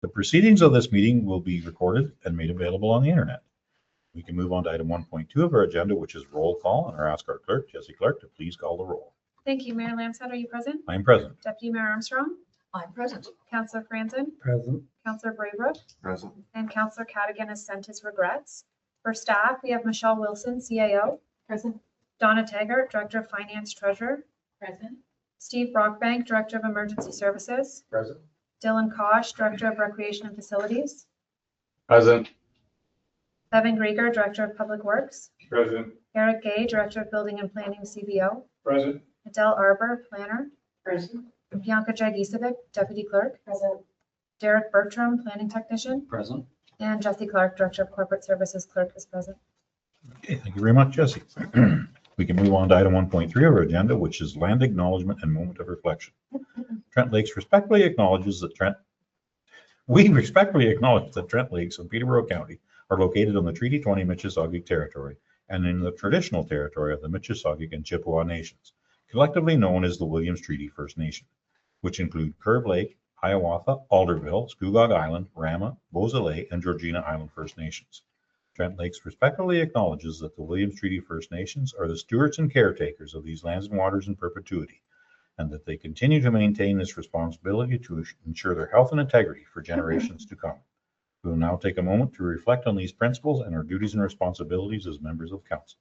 The proceedings of this meeting will be recorded and made available on the internet. We can move on to item 1.2 of our agenda, which is roll call, and I'll ask our clerk, Jessie Clark, to please call the roll. Thank you. Mayor Lamsad, are you present? I am present. Deputy Mayor Armstrong? I'm present. Councillor Franzen? Present. Councillor Braybrook? Present. And Councillor Cadigan has sent his regrets. For staff, we have Michelle Wilson, CAO. Present. Donna Taggart, Director of Finance Treasurer. Present. Steve Brockbank, Director of Emergency Services. Present. Dylan Kosh, Director of Recreation and Facilities. Present. Evan Grieger, Director of Public Works. Present. Eric Gay, Director of Building and Planning, CBO. Present. Adele Arbor, Planner. Present. Bianca Jagicevic, Deputy Clerk. Present. Derek Bertram, Planning Technician. Present. And Jessie Clark, Director of Corporate Services, Clerk, is present. Okay, thank you very much, Jessie. We can move on to item 1.3 of our agenda, which is land acknowledgement and moment of reflection. Trent Lakes respectfully acknowledges that Trent Lakes in Peterborough County are located on the Treaty 20 Mississauga territory and in the traditional territory of the Mississauga and Chippewa nations, collectively known as the Williams Treaty First Nation, which include Curve Lake, Hiawatha, Alderville, Scugog Island, Rama, Beausoleil, and Georgina Island First Nations. Trent Lakes respectfully acknowledges that the Williams Treaty First Nations are the stewards and caretakers of these lands and waters in perpetuity, and that they continue to maintain this responsibility to ensure their health and integrity for generations to come. We will now take a moment to reflect on these principles and our duties and responsibilities as members of council.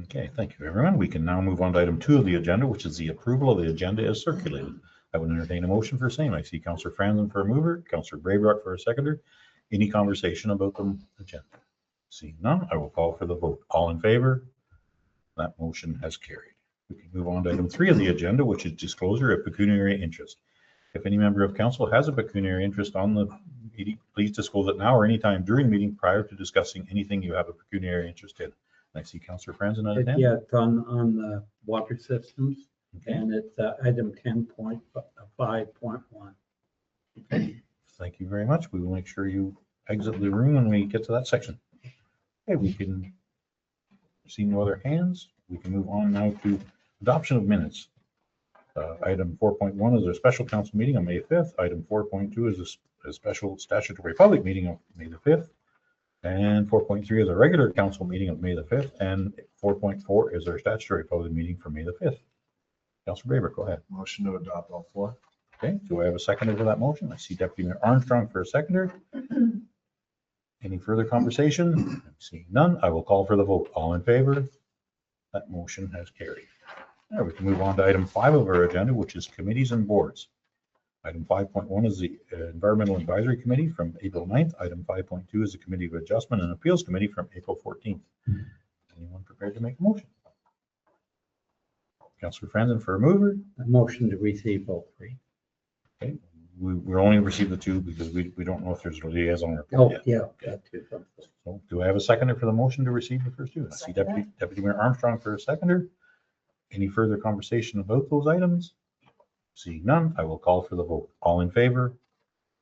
Okay, thank you, everyone. We can now move on to item 2 of the agenda, which is the approval of the agenda as circulated. I would entertain a motion for same. I see Councillor Franzen for a mover, Councillor Braybrook for a seconder. Any conversation about the agenda? Seeing none, I will call for the vote. All in favor? That motion has carried. We can move on to item 3 of the agenda, which is disclosure of pecuniary interest. If any member of council has a pecuniary interest on the meeting, please disclose it now or anytime during the meeting prior to discussing anything you have a pecuniary interest in. I see Councillor Franzen on it. Yeah, it's on the water systems, Okay. and it's item 10.5.1. Thank you very much. We will make sure you exit the room when we get to that section. Okay, we can see no other hands. We can move on now to adoption of minutes. Item 4.1 is a special council meeting on May 5th. Item 4.2 is a special statutory public meeting of May the 5th. And 4.3 is a regular council meeting of May the 5th. And 4.4 is our statutory public meeting for May the 5th. Councillor Braybrook, go ahead. Motion to adopt all 4. Okay, do I have a seconder for that motion? I see Deputy Mayor Armstrong for a seconder. Any further conversation? Seeing none, I will call for the vote. All in favor? That motion has carried. Now we can move on to item 5 of our agenda, which is committees and boards. Item 5.1 is the Environmental Advisory Committee from April 9th. Item 5.2 is the Committee of Adjustment and Appeals Committee from April 14th. Anyone prepared to make a motion? Councillor Franzen for a mover. A motion to receive all 3. Okay, we only received the 2 because we don't know if there's a liaison report Oh, yet. yeah, got to. So do I have a seconder for the motion to receive the first 2? I see Deputy Mayor Armstrong for a seconder. Any further conversation about those items? Seeing none, I will call for the vote. All in favor?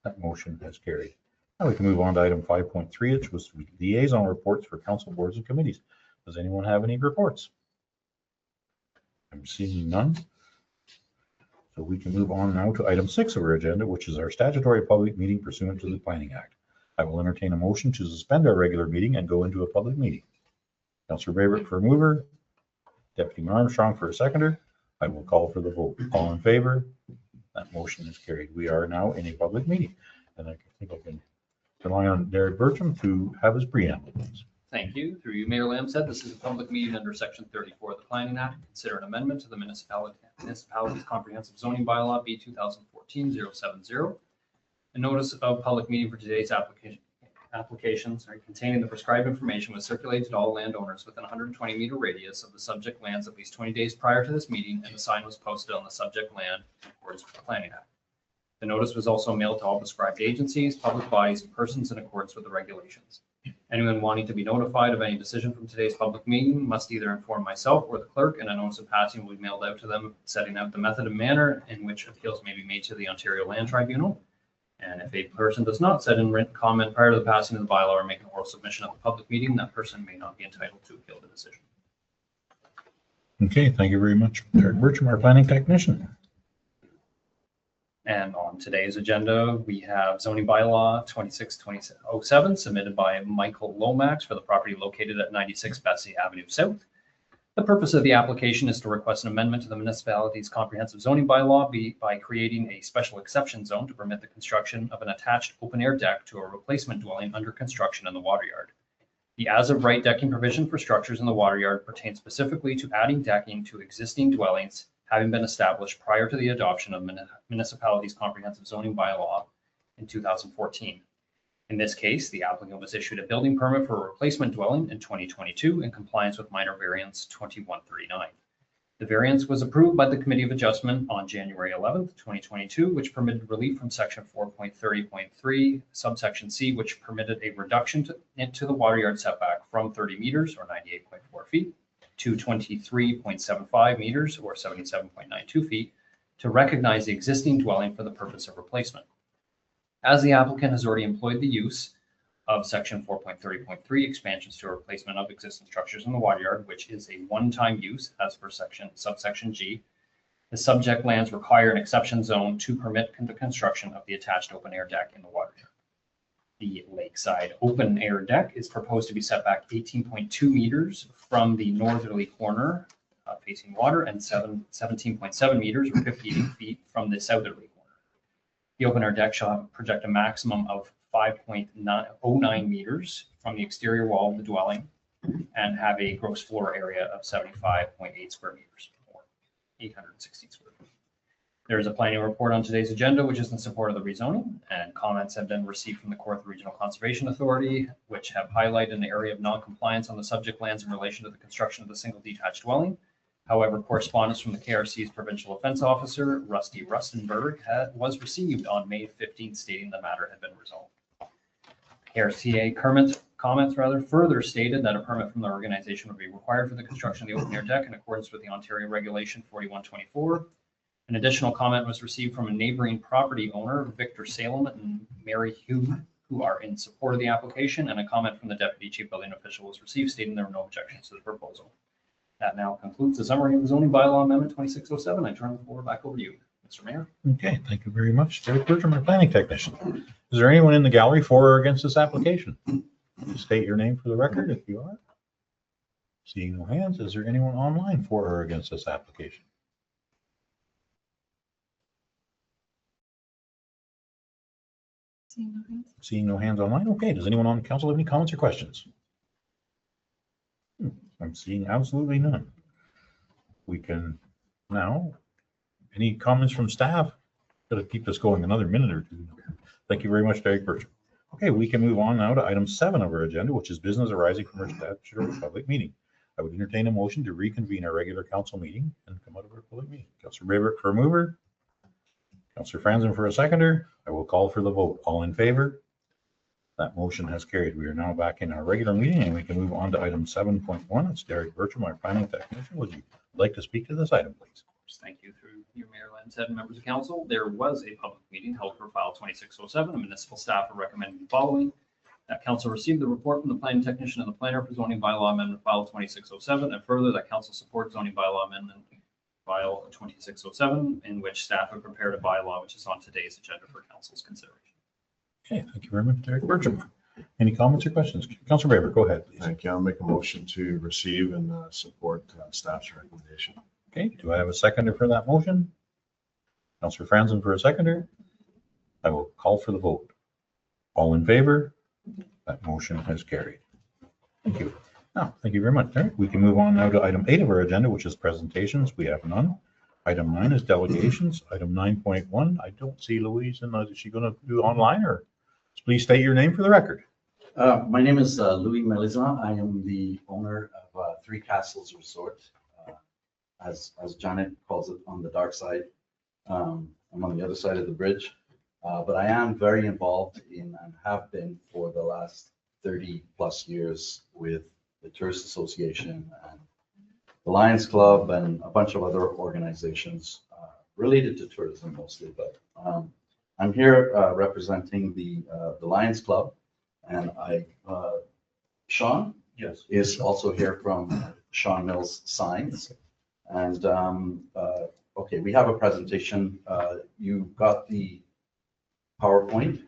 That motion has carried. Now we can move on to item 5.3, which was liaison reports for council boards and committees. Does anyone have any reports? I'm seeing none. So we can move on now to item 6 of our agenda, which is our statutory public meeting pursuant to the Planning Act. I will entertain a motion to suspend our regular meeting and go into a public meeting. Councillor Braybrook for a mover, Deputy Mayor Armstrong for a seconder. I will call for the vote. All in favor? That motion is carried. We are now in a public meeting. And I think I can rely on Derek Bertram to have his preamble. Thank you. Through you, Mayor Lamsad, this is a public meeting under Section 34 of the Planning Act. Consider an amendment to the Municipality's Comprehensive Zoning Bylaw B 2014-070. A notice of public meeting for today's applications containing the prescribed information was circulated to all landowners within 120-meter radius of the subject lands at least 20 days prior to this meeting, and the sign was posted on the subject land in accordance with the Planning Act. The notice was also mailed to all prescribed agencies, public bodies, and persons in accordance with the regulations. Anyone wanting to be notified of any decision from today's public meeting must either inform myself or the clerk, and a notice of passing will be mailed out to them, setting out the method and manner in which appeals may be made to the Ontario Land Tribunal. And if a person does not send in written comment prior to the passing of the bylaw or make an oral submission at the public meeting, that person may not be entitled to appeal the decision. Okay, thank you very much, Derek Bertram, our planning technician. And on today's agenda, we have zoning bylaw 26-2007 submitted by Michael Lomax for the property located at 96 Bessie Avenue South. The purpose of the application is to request an amendment to the municipality's comprehensive zoning bylaw by creating a special exception zone to permit the construction of an attached open-air deck to a replacement dwelling under construction in the water yard. The as-of-right decking provision for structures in the water yard pertains specifically to adding decking to existing dwellings having been established prior to the adoption of municipality's comprehensive zoning bylaw in 2014. In this case, the applicant was issued a building permit for a replacement dwelling in 2022 in compliance with minor variance 2139. The variance was approved by the Committee of Adjustment on January 11th, 2022, which permitted relief from section 4.30.3 subsection C, which permitted a reduction into the water yard setback from 30 meters or 98.4 feet to 23.75 meters or 77.92 feet to recognize the existing dwelling for the purpose of replacement. As the applicant has already employed the use of section 4.30.3 expansions to a replacement of existing structures in the water yard, which is a one-time use as per subsection G, the subject lands require an exception zone to permit the construction of the attached open-air deck in the water yard. The lakeside open-air deck is proposed to be set back 18.2 meters from the northerly corner facing water and 17.7 meters or 15 feet from the southerly corner. The open-air deck shall project a maximum of 5.09 meters from the exterior wall of the dwelling and have a gross floor area of 75.8 square meters or 860 square feet. There is a planning report on today's agenda, which is in support of the rezoning, and comments have been received from the Kawartha Regional Conservation Authority, which have highlighted an area of non-compliance on the subject lands in relation to the construction of the single detached dwelling. However, correspondence from the KRC's Provincial Offense Officer, Rusty Rustenberg, was received on May 15th stating the matter had been resolved. KRCA comments further stated that a permit from the organization would be required for the construction of the open-air deck in accordance with the Ontario Regulation 4124. An additional comment was received from a neighboring property owner, Victor Salem and Mary Hugh, who are in support of the application, and a comment from the Deputy Chief Building Official was received stating there were no objections to the proposal. That now concludes the summary of the zoning bylaw amendment 2607. I turn the floor back over to you, Mr. Mayor. Okay, thank you very much, Derek Bertram, our planning technician. Is there anyone in the gallery for or against this application? State your name for the record if you are. Seeing no hands, is there anyone online for or against this application? Seeing no hands online. Okay, does anyone on council have any comments or questions? I'm seeing absolutely none. We can now, any comments from staff? Got to keep this going another minute or two. Thank you very much, Derek Bertram. Okay, we can move on now to item 7 of our agenda, which is business arising from our statutory public meeting. I would entertain a motion to reconvene our regular council meeting and come out of our public meeting. Councillor Braybrick for a mover. Councillor Franzen for a seconder. I will call for the vote. All in favor? That motion has carried. We are now back in our regular meeting and we can move on to item 7.1. It's Derek Bertram, our planning technician. Would you like to speak to this item, please? Thank you through your Mayor Lamb and members of council. There was a public meeting held for file 2607. The municipal staff are recommending the following. That council received the report from the planning technician and the planner for zoning bylaw amendment file 2607, and further that council supports zoning bylaw amendment file 2607, in which staff have prepared a bylaw which is on today's agenda for council's consideration. Okay, thank you very much, Derek Bertram. Any comments or questions? Councillor Braybrick, go ahead, please. Thank you. I'll make a motion to receive and support staff's recommendation. Okay, do I have a seconder for that motion? Councillor Franzen for a seconder. I will call for the vote. All in favor? That motion has carried. Thank you. Now, thank you very much, Derek. We can move on now to item 8 of our agenda, which is presentations. We have none. Item 9 is delegations. Item 9.1, I don't see Louise, and is she going to do online, or please state your name for the record? My name is Louis Melizan. I am the owner of Three Castles Resort, as Janet calls it, on the dark side. I'm on the other side of the bridge, but I am very involved in and have been for the last 30 plus years with the Tourist Association and the Lions Club and a bunch of other organizations related to tourism mostly. But I'm here representing the Lions Club, and Sean Yes. is also here from Sean Mills Signs. And, okay, we have a presentation. You got the PowerPoint.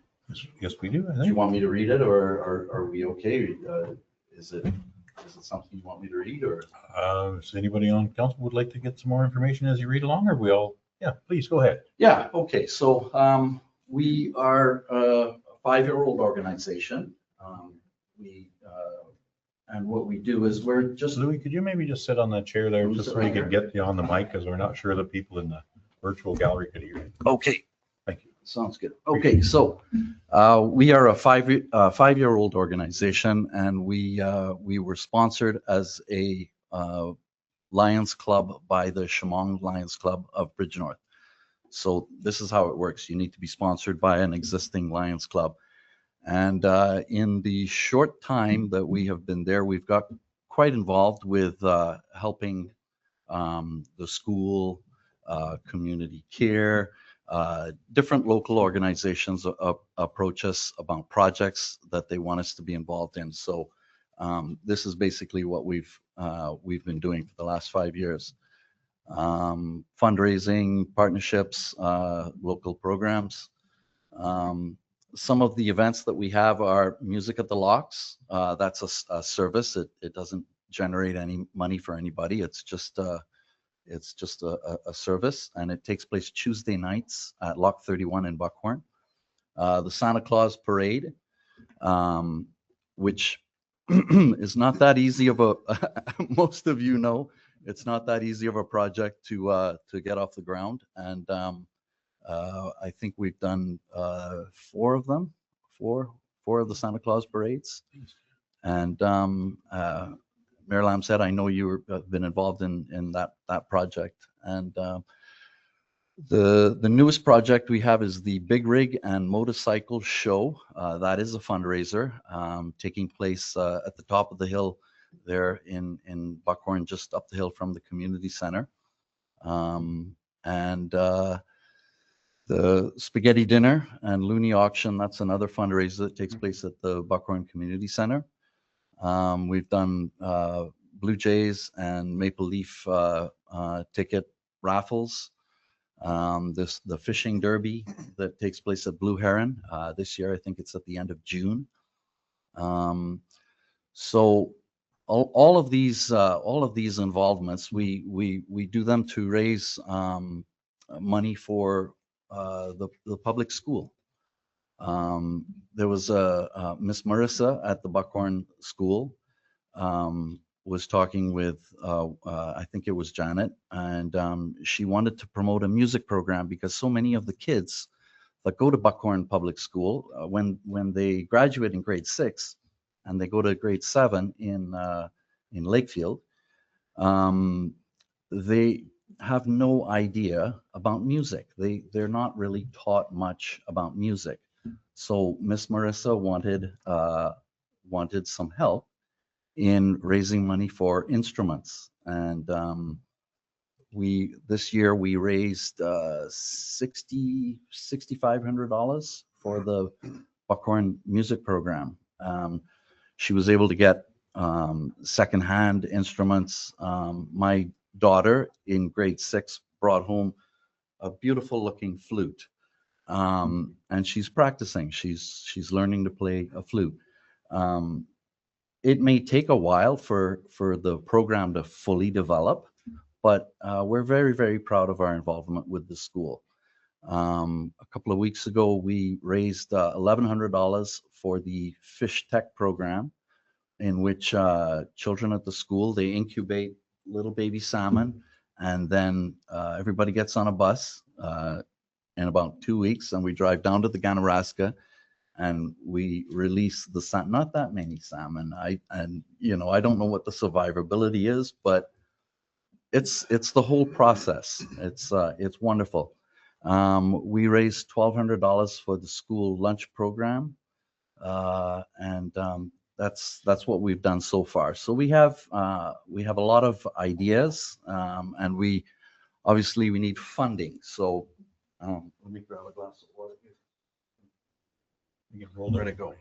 Yes, we do, I Do you think. want me to read it, or are we okay? Is it something you want me to read, or? Does anybody on council would like to get some more information as you read along, or we all, yeah, please go ahead. Yeah, okay, so we are a 5-year-old organization. And what we do is we're just, Louis, could you maybe just sit on that chair there, just so you can get you on the mic, because we're not sure the people in the virtual gallery could hear you. okay, Thank you. sounds good. Okay, so we are a 5-year-old organization, and we were sponsored as a Lions Club by the Chemong Lions Club of Bridgenorth. So this is how it works. You need to be sponsored by an existing Lions Club. And in the short time that we have been there, we've got quite involved with helping the school, community care, different local organizations approach us about projects that they want us to be involved in. So this is basically what we've been doing for the last 5 years. Fundraising, partnerships, local programs. Some of the events that we have are Music at the Locks. That's a service. It doesn't generate any money for anybody. It's just a service, and it takes place Tuesday nights at Lock 31 in Buckhorn. The Santa Claus Parade, which is not that easy of a, most of you know, it's not that easy of a project to get off the ground. And I think we've done 4 of them, four of the Santa Claus parades. And Mayor Lamb said, I know you have been involved in that project. And the newest project we have is the Big Rig and Motorcycle Show. That is a fundraiser taking place at the top of the hill there in Buckhorn, just up the hill from the community center. And the Spaghetti Dinner and Looney Auction, that's another fundraiser that takes place at the Buckhorn Community Center. We've done Blue Jays and Maple Leaf ticket raffles. The fishing derby that takes place at Blue Heron this year. I think it's at the end of June. So all of these involvements, we do them to raise money for the public school. There was a Miss Marissa at the Buckhorn School was talking with, I think it was Janet, and she wanted to promote a music program because so many of the kids that go to Buckhorn Public School, when they graduate in grade 6 and they go to grade 7 in Lakefield, they have no idea about music. They're not really taught much about music. So Miss Marissa wanted some help in raising money for instruments. And this year we raised $6,500 for the Buckhorn music program. She was able to get secondhand instruments. My daughter in grade 6 brought home a beautiful looking flute. And she's practicing. She's learning to play a flute. It may take a while for the program to fully develop, but we're very, very proud of our involvement with the school. A couple of weeks ago, we raised $1,100 for the Fish Tech program, in which children at the school, they incubate little baby salmon, and then everybody gets on a bus in about 2 weeks, and we drive down to the Ganaraska, and we release the salmon. Not that many salmon. I don't know what the survivability is, but it's the whole process. It's wonderful. We raised $1,200 for the school lunch program, and that's what we've done so far. So we have a lot of ideas, and we need funding. So Let me grab a glass of water. You can roll Where'd it. it go?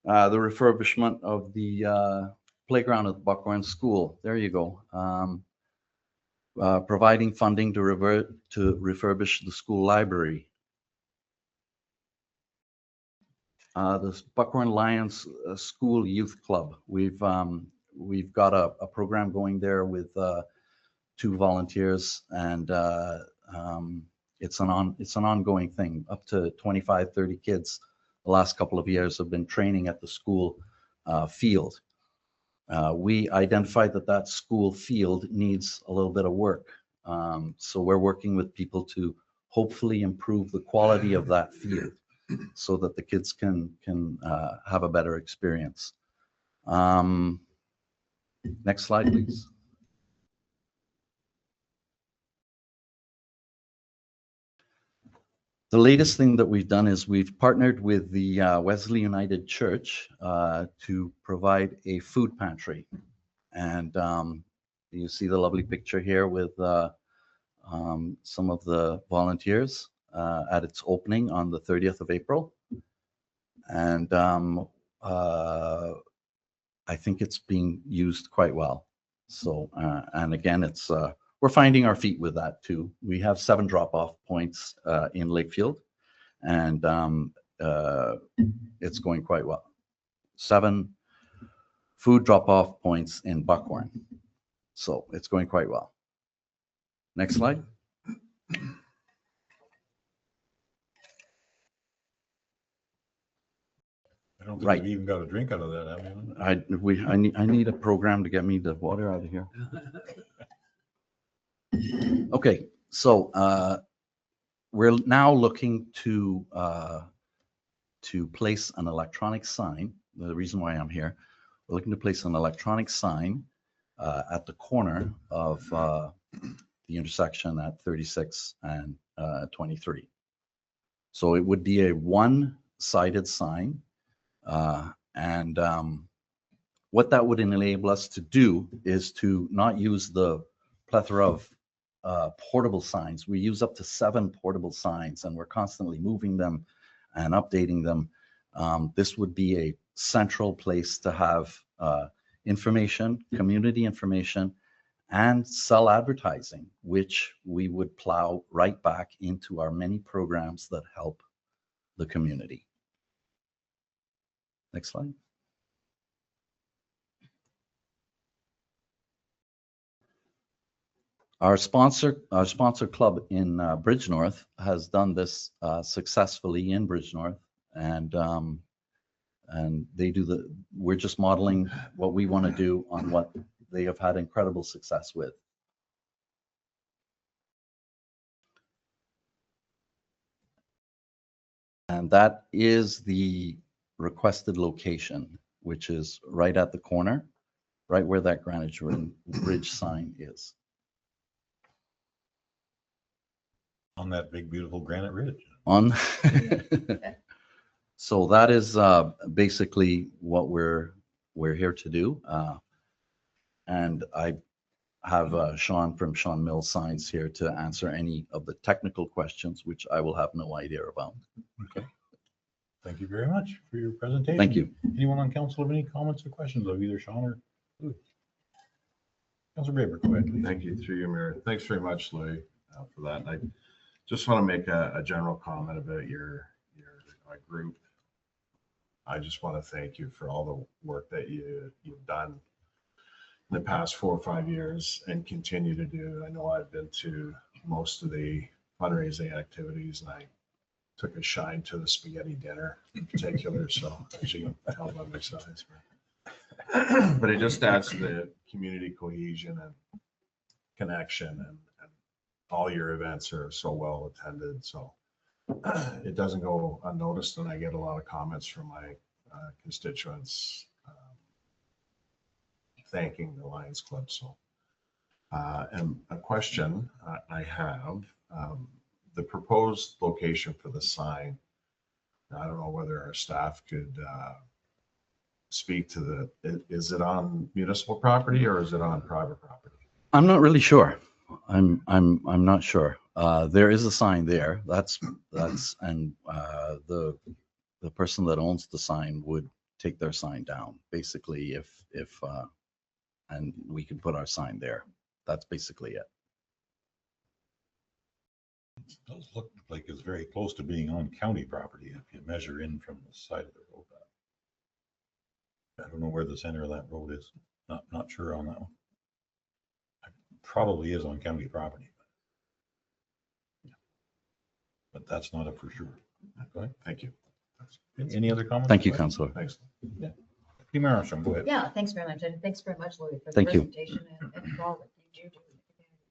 The refurbishment of the playground at the Buckhorn School. There you go. Providing funding to refurbish the school library. The Buckhorn Lions School Youth Club. We've got a program going there with 2 volunteers, and it's an ongoing thing. Up to 25, 30 kids the last couple of years have been training at the school field. We identified that school field needs a little bit of work. So we're working with people to hopefully improve the quality of that field so that the kids can have a better experience. Next slide, please. The latest thing that we've done is we've partnered with the Wesley United Church to provide a food pantry. And you see the lovely picture here with some of the volunteers at its opening on the 30th of April. And I think it's being used quite well. So, and again, it's we're finding our feet with that too. We have 7 drop-off points in Lakefield, and it's going quite well. 7 food drop-off points in Buckhorn. So it's going quite well. Next slide. I don't think Right. we've even got a drink out of that, have we? I need a program to get me the water out of here. Okay, so we're now looking to place an electronic sign. The reason why I'm here, we're looking to place an electronic sign at the corner of the intersection at 36 and 23. So it would be a one-sided sign. And what that would enable us to do is to not use the plethora of portable signs. We use up to 7 portable signs, and we're constantly moving them and updating them. This would be a central place to have information, community information, and sell advertising, which we would plow right back into our many programs that help the community. Next slide. Our sponsor club in Bridgenorth has done this successfully in Bridgenorth, and they do we're just modeling what we want to do on what they have had incredible success with. And that is the requested location, which is right at the corner, right where that Greenwich Bridge sign is. On that big, beautiful granite ridge. On. So that is basically what we're here to do. And I have Sean from Sean Mills Signs here to answer any of the technical questions, which I will have no idea about. Okay. Thank you very much for your presentation. Thank you. Anyone on council have any comments or questions of either Sean or Louis? Councilor Braber, go ahead, please. Thank you, through you, Mayor. Thanks very much, Louis, for that. And I just want to make a general comment about your group. I just want to thank you for all the work that you've done in the past 4 or 5 years and continue to do. I know I've been to most of the fundraising activities, and I took a shine to the spaghetti dinner in particular, so as you can tell by my size. But it just adds to the community cohesion and connection, and all your events are so well attended. So it doesn't go unnoticed, and I get a lot of comments from my constituents thanking the Lions Club. So, and a question I have, the proposed location for the sign, I don't know whether our staff could speak to is it on municipal property or is it on private property? I'm not really sure. I'm not sure. There is a sign there. And the person that owns the sign would take their sign down, basically, if and we can put our sign there. That's basically it. It does look like it's very close to being on county property if you measure in from the side of the road. I don't know where the center of that road is. Not sure on that one. Probably is on county property. But that's not a for sure. Go ahead. Thank you. Any other comments? Thank you, Councillor. Thanks. Yeah. Mayor Armstrong, go ahead. Yeah, thanks very much. And thanks very much, Louis, for the Thank you. presentation and for all that you do.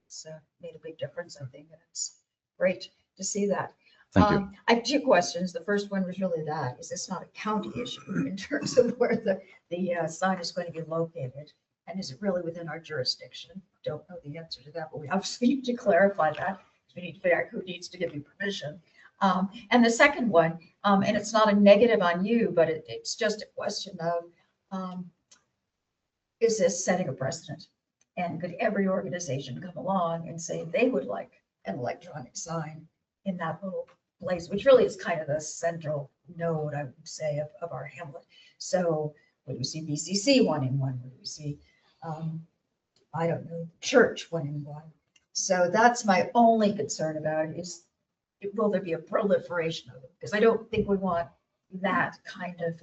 It's made a big difference, I think, and it's great to see that. Thank you. I have two questions. The first one was really that, is this not a county issue in terms of where the sign is going to be located? And is it really within our jurisdiction? Don't know the answer to that, but we obviously need to clarify that. We need to figure out who needs to give you permission. And the second one, and it's not a negative on you, but it's just a question of, is this setting a precedent? And could every organization come along and say they would like an electronic sign in that little place, which really is kind of the central node, I would say, of our hamlet. So would we see BCC wanting one? Would we see, I don't know, church wanting one? So that's my only concern about it is, will there be a proliferation of them? Because I don't think we want that kind of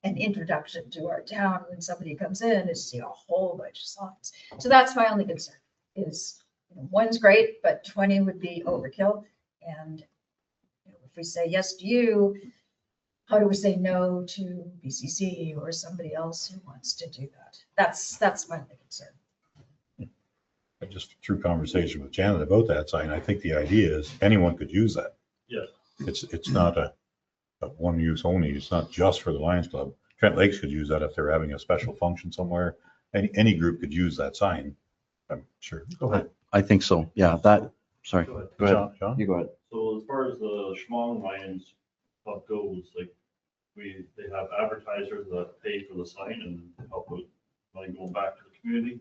an introduction to our town when somebody comes in is see a whole bunch of signs. So that's my only concern is, one's great, but 20 would be overkill. And if we say yes to you, how do we say no to BCC or somebody else who wants to do that? That's my only concern. Just through conversation with Janet about that sign, I think the idea is anyone could use that. Yes. It's not a one use only. It's not just for the Lions Club. Trent Lakes could use that if they're having a special function somewhere. Any group could use that sign. I'm sure. Go ahead. I think so. Yeah, sorry. Go ahead. Go ahead. John? You go ahead. So as far as the Schmong Lions Club goes, like they have advertisers that pay for the sign and help with money going back to the community.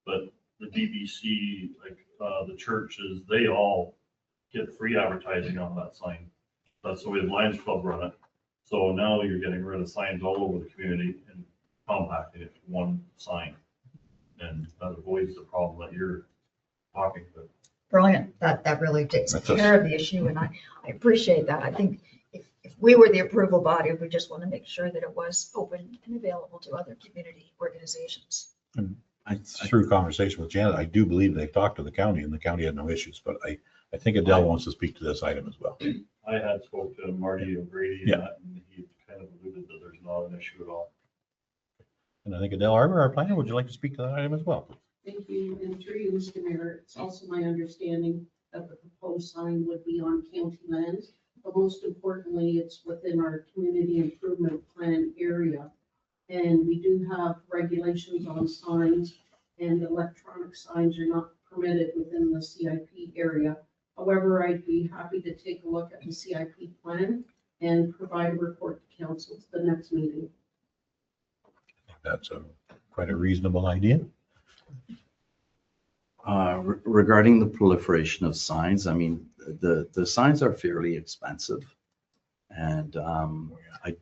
But the BBC, like the churches, they all get free advertising on that sign. That's the way the Lions Club run it. So now you're getting rid of signs all over the community and compacting it to one sign. And that avoids the problem that you're talking about. Brilliant. That really takes That's care of the issue. And I appreciate that. I think if we were the approval body, we just want to make sure that it was open and available to other community organizations. Through conversation with Janet, I do believe they've talked to the county and the county had no issues, but I think Adele wants to speak to this item as well. I had spoke to Marty O'Grady Yeah. and he kind of alluded that there's not an issue at all. And I think Adele Arbor, our planner, would you like to speak to that item as well? Thank you. And through you, Mr. Mayor, it's also my understanding that the proposed sign would be on county land. But most importantly, it's within our community improvement plan area. And we do have regulations on signs, and electronic signs are not permitted within the CIP area. However, I'd be happy to take a look at the CIP plan and provide a report to council at the next meeting. That's quite a reasonable idea. Regarding the proliferation of signs, I mean, the signs are fairly expensive. And I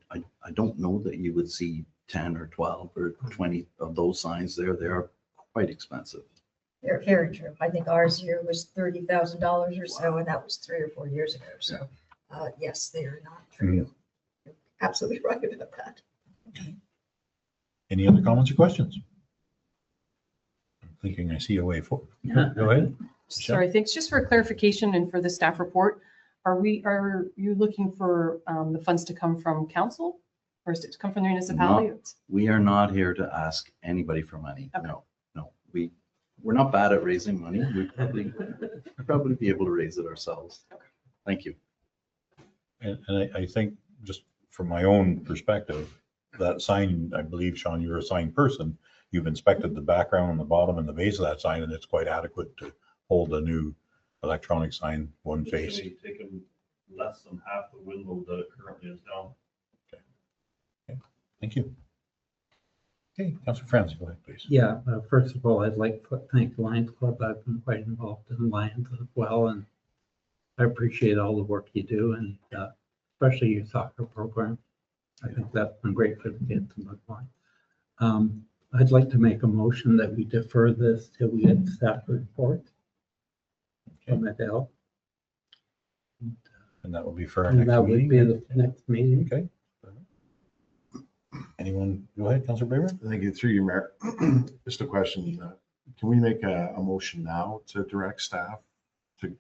don't know that you would see 10 or 12 or 20 of those signs there. They are quite expensive. They're very true. I think ours here was $30,000 or so, and that was 3 or 4 years ago. So yes, they are not trivial. You're absolutely right about that. Any other comments or questions? I'm thinking I see a way forward. Go ahead. Sorry, thanks. Just for clarification and for the staff report, are you looking for the funds to come from council or is it to come from the municipality? We are not here to ask anybody for money. Okay. No. We're not bad at raising money. We'd probably be able to raise it ourselves. Okay. Thank you. And I think just from my own perspective, that sign, I believe, Sean, you're a sign person. You've inspected the background on the bottom and the base of that sign, and it's quite adequate to hold a new electronic sign one It's face. only taken less than half the wind load that it currently is down. Thank you. Okay, Councillor Franz, go ahead, please. Yeah, first of all, I'd like to thank the Lions Club. I've been quite involved in Lions as well, and I appreciate all the work you do, and especially your soccer program. I think that's been great for the kids in Brookline. I'd like to make a motion that we defer this till we get the staff report from Adele. And that will be for our And next that would be meeting. the next meeting. Okay. Anyone, go ahead, Councillor Braver. Thank you. Through you, Mayor. Just a question. Can we make a motion now to direct staff to,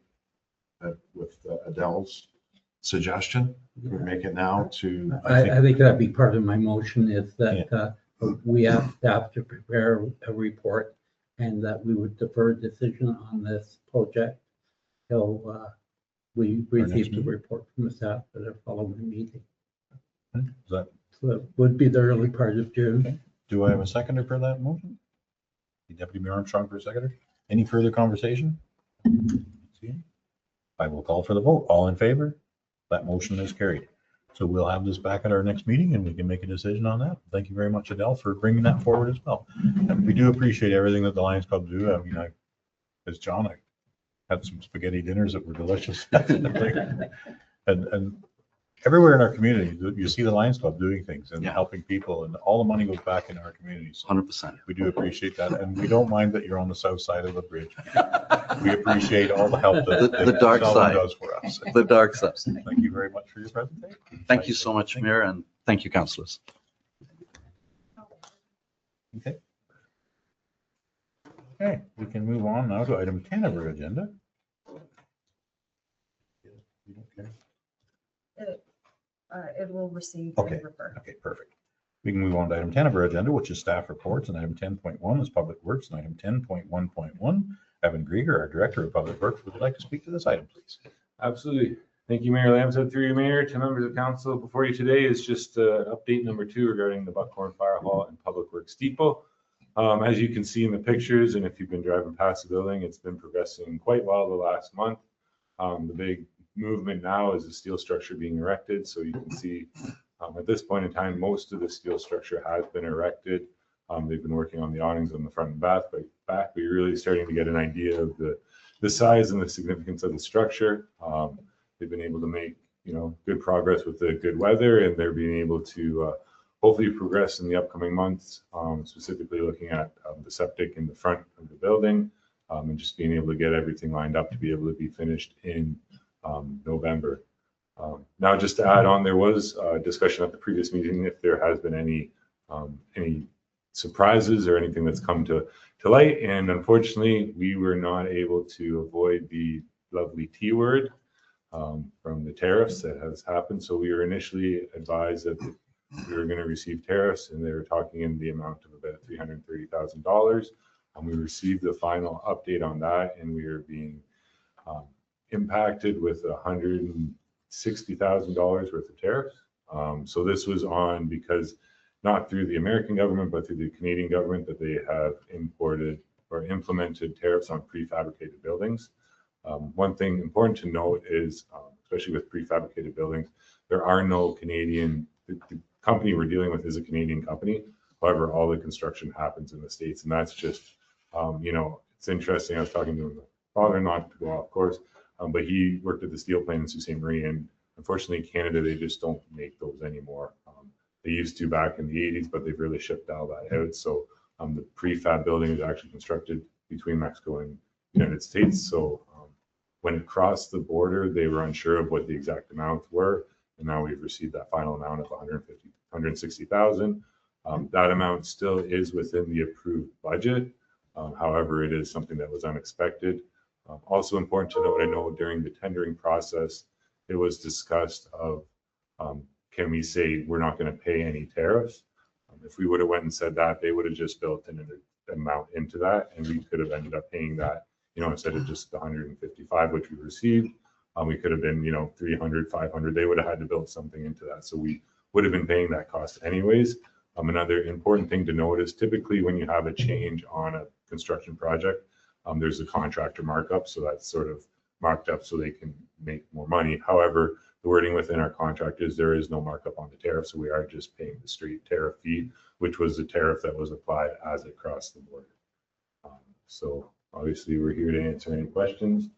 with Adele's suggestion? Can we make it now to? I think that'd be part of my motion is that we ask staff to prepare a report and that we would defer decision on this project till we receive the meeting? report from the staff at our following meeting. Is that, So it would be the early part of June. do I have a seconder for that motion? Deputy Mayor Armstrong for a seconder. Any further conversation? I will call for the vote. All in favor? That motion is carried. So we'll have this back at our next meeting and we can make a decision on that. Thank you very much, Adele, for bringing that forward as well. And we do appreciate everything that the Lions Club do. I mean, as John, I had some spaghetti dinners that were delicious. And everywhere in our community, you see the Lions Club doing things and Yeah. helping people, and all the money goes back in our communities. 100%. We do appreciate that, and we don't mind that you're on the south side of the bridge. We appreciate all the help that The dark Sheldon side. does for us. The dark side. Thank you very much for your presentation. Thank you so much, Mayor, and thank you, councillors. Okay. Okay, we can move on now to item 10 of our agenda. You don't care? It will receive Okay. and refer. Okay, perfect. We can move on to item 10 of our agenda, which is staff reports, and item 10.1 is public works, and item 10.1.1. Evan Grieger, our Director of Public Works, would you like to speak to this item, please? Absolutely. Thank you, Mayor Lamstead. Through you, Mayor, to members of council. Before you today is just update number 2 regarding the Buckhorn Fire Hall and Public Works Depot. As you can see in the pictures, and if you've been driving past the building, it's been progressing quite well the last month. The big movement now is the steel structure being erected. So you can see at this point in time, most of the steel structure has been erected. They've been working on the awnings on the front and back, but you're really starting to get an idea of the size and the significance of the structure. They've been able to make, good progress with the good weather, and they're being able to hopefully progress in the upcoming months, specifically looking at the septic in the front of the building, and just being able to get everything lined up to be able to be finished in November. Now, just to add on, there was discussion at the previous meeting if there has been any surprises or anything that's come to light. And unfortunately, we were not able to avoid the lovely T word from the tariffs that has happened. So we were initially advised that we were going to receive tariffs, and they were talking in the amount of about $330,000. We received the final update on that, and we are being impacted with $160,000 worth of tariffs. So this was on because not through the American government, but through the Canadian government, that they have imported or implemented tariffs on prefabricated buildings. One thing important to note is, especially with prefabricated buildings, there are no Canadian, the company we're dealing with is a Canadian company. However, all the construction happens in the States, and that's just, it's interesting. I was talking to my father, not to go off course, but he worked at the steel plant in Sault Ste. Marie, and unfortunately, Canada, they just don't make those anymore. They used to back in the 80s, but they've really shipped all that out. So the prefab building is actually constructed between Mexico and the United States. So when it crossed the border, they were unsure of what the exact amounts were. And now we've received that final amount of $160,000. That amount still is within the approved budget. However, it is something that was unexpected. Also important to note, I know during the tendering process, it was discussed of, can we say we're not going to pay any tariffs? If we would have went and said that, they would have just built in an amount into that, and we could have ended up paying that, instead of just the 155, which we received, we could have been, 300, 500. They would have had to build something into that. So we would have been paying that cost anyways. Another important thing to note is typically when you have a change on a construction project, there's a contractor markup. So that's sort of marked up so they can make more money. However, the wording within our contract is there is no markup on the tariff, so we are just paying the straight tariff fee, which was the tariff that was applied as it crossed the border. So obviously, we're here to answer any questions.